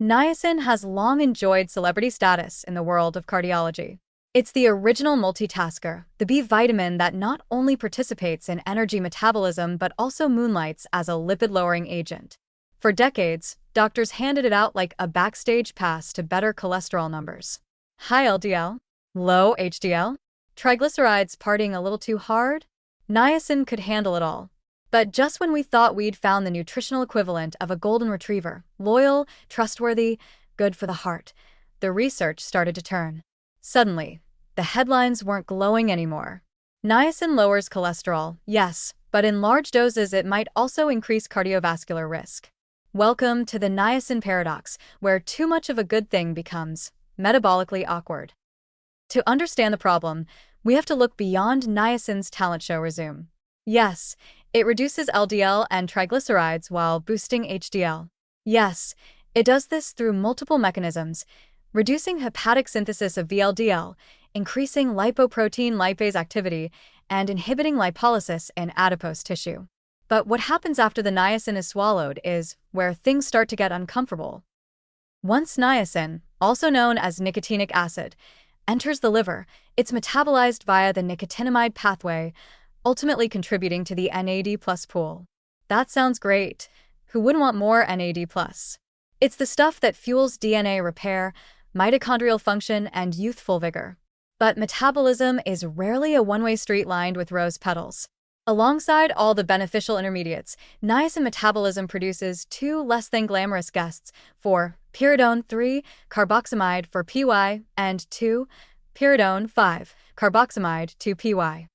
Niacin has long enjoyed celebrity status in the world of cardiology. It's the original multitasker, the B vitamin that not only participates in energy metabolism but also moonlights as a lipid-lowering agent. For decades, doctors handed it out like a backstage pass to better cholesterol numbers. High LDL? Low HDL? Triglycerides partying a little too hard? Niacin could handle it all. But just when we thought we'd found the nutritional equivalent of a golden retriever, loyal, trustworthy, good for the heart, the research started to turn. Suddenly, the headlines weren't glowing anymore. Niacin lowers cholesterol, yes, but in large doses it might also increase cardiovascular risk. Welcome to the niacin paradox, where too much of a good thing becomes metabolically awkward. To understand the problem, we have to look beyond niacin's talent show resume. Yes, it reduces LDL and triglycerides while boosting HDL. Yes, it does this through multiple mechanisms, reducing hepatic synthesis of VLDL, increasing lipoprotein lipase activity, and inhibiting lipolysis in adipose tissue. But what happens after the niacin is swallowed is where things start to get uncomfortable. Once niacin, also known as nicotinic acid, enters the liver, it's metabolized via the nicotinamide pathway, ultimately contributing to the NAD+ pool. That sounds great. Who wouldn't want more NAD+? It's the stuff that fuels DNA repair, mitochondrial function, and youthful vigor. But metabolism is rarely a one-way street lined with rose petals. Alongside all the beneficial intermediates, niacin metabolism produces two less-than-glamorous guests for pyridone 3-carboxamide for PY and 2-pyridone 5-carboxamide 2-PY.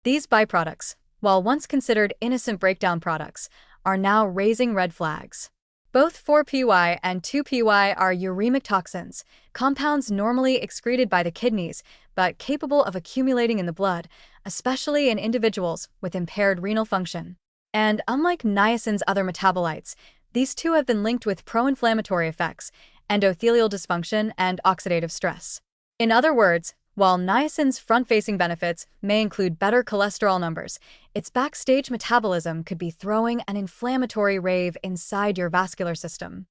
These byproducts, while once considered innocent breakdown products, are now raising red flags. Both 4-PY and 2-PY are uremic toxins, compounds normally excreted by the kidneys, but capable of accumulating in the blood, especially in individuals with impaired renal function. And unlike niacin's other metabolites, these two have been linked with pro-inflammatory effects, endothelial dysfunction, and oxidative stress. In other words, while niacin's front-facing benefits may include better cholesterol numbers, its backstage metabolism could be throwing an inflammatory rave inside your vascular system.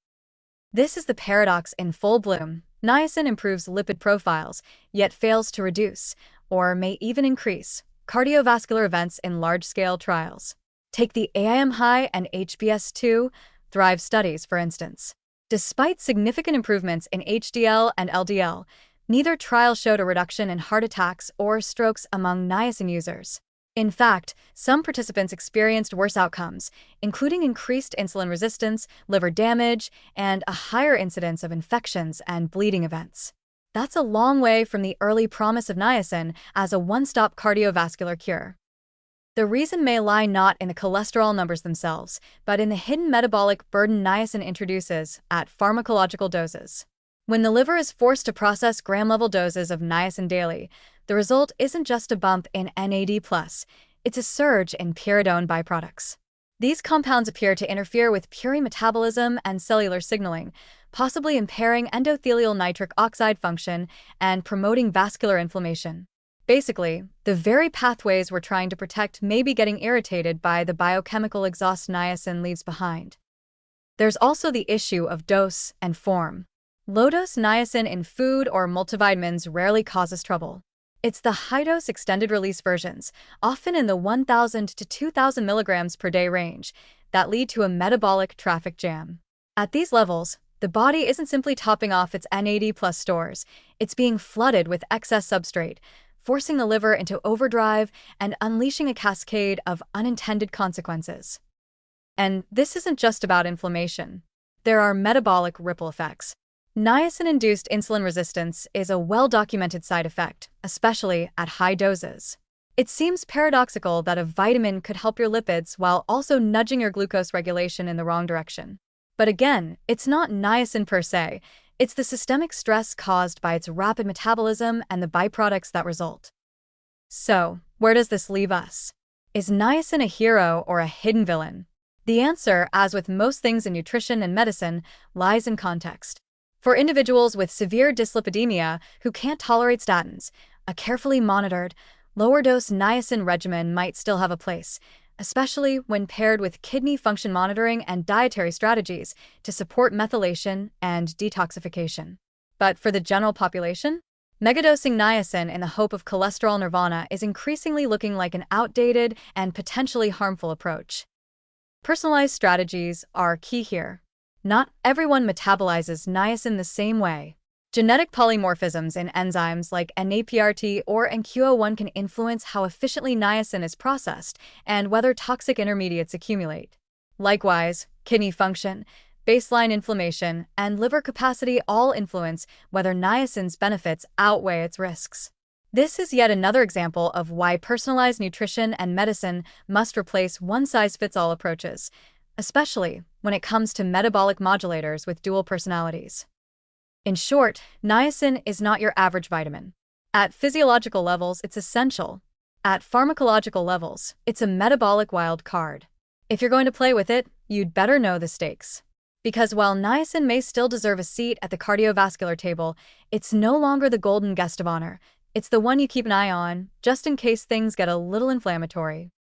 This is the paradox in full bloom. Niacin improves lipid profiles, yet fails to reduce, or may even increase, cardiovascular events in large-scale trials. Take the AIM-high and HbS2 THRIVE studies, for instance. Despite significant improvements in HDL and LDL, neither trial showed a reduction in heart attacks or strokes among niacin users. In fact, some participants experienced worse outcomes, including increased insulin resistance, liver damage, and a higher incidence of infections and bleeding events. That's a long way from the early promise of niacin as a one-stop cardiovascular cure. The reason may lie not in the cholesterol numbers themselves, but in the hidden metabolic burden niacin introduces at pharmacological doses. When the liver is forced to process gram-level doses of niacin daily, the result isn't just a bump in NAD+, it's a surge in pyridone byproducts. These compounds appear to interfere with purine metabolism and cellular signaling, possibly impairing endothelial nitric oxide function and promoting vascular inflammation. Basically, the very pathways we're trying to protect may be getting irritated by the biochemical exhaust niacin leaves behind. There's also the issue of dose and form. Low-dose niacin in food or multivitamins rarely causes trouble. It's the high-dose extended-release versions, often in the 1,000 to 2,000 milligrams per day range, that lead to a metabolic traffic jam. At these levels, the body isn't simply topping off its NAD+ stores, it's being flooded with excess substrate, forcing the liver into overdrive and unleashing a cascade of unintended consequences. And this isn't just about inflammation. There are metabolic ripple effects. Niacin-induced insulin resistance is a well-documented side effect, especially at high doses. It seems paradoxical that a vitamin could help your lipids while also nudging your glucose regulation in the wrong direction. But again, it's not niacin per se, it's the systemic stress caused by its rapid metabolism and the byproducts that result. So, where does this leave us? Is niacin a hero or a hidden villain? The answer, as with most things in nutrition and medicine, lies in context. For individuals with severe dyslipidemia who can't tolerate statins, a carefully monitored, lower-dose niacin regimen might still have a place, especially when paired with kidney function monitoring and dietary strategies to support methylation and detoxification. But for the general population, megadosing niacin in the hope of cholesterol nirvana is increasingly looking like an outdated and potentially harmful approach. Personalized strategies are key here. Not everyone metabolizes niacin the same way. Genetic polymorphisms in enzymes like NAPRT or NQO1 can influence how efficiently niacin is processed and whether toxic intermediates accumulate. Likewise, kidney function, baseline inflammation, and liver capacity all influence whether niacin's benefits outweigh its risks. This is yet another example of why personalized nutrition and medicine must replace one-size-fits-all approaches, especially when it comes to metabolic modulators with dual personalities. In short, niacin is not your average vitamin. At physiological levels, it's essential. At pharmacological levels, it's a metabolic wild card. If you're going to play with it, you'd better know the stakes. Because while niacin may still deserve a seat at the cardiovascular table, it's no longer the golden guest of honor. It's the one you keep an eye on, just in case things get a little inflammatory.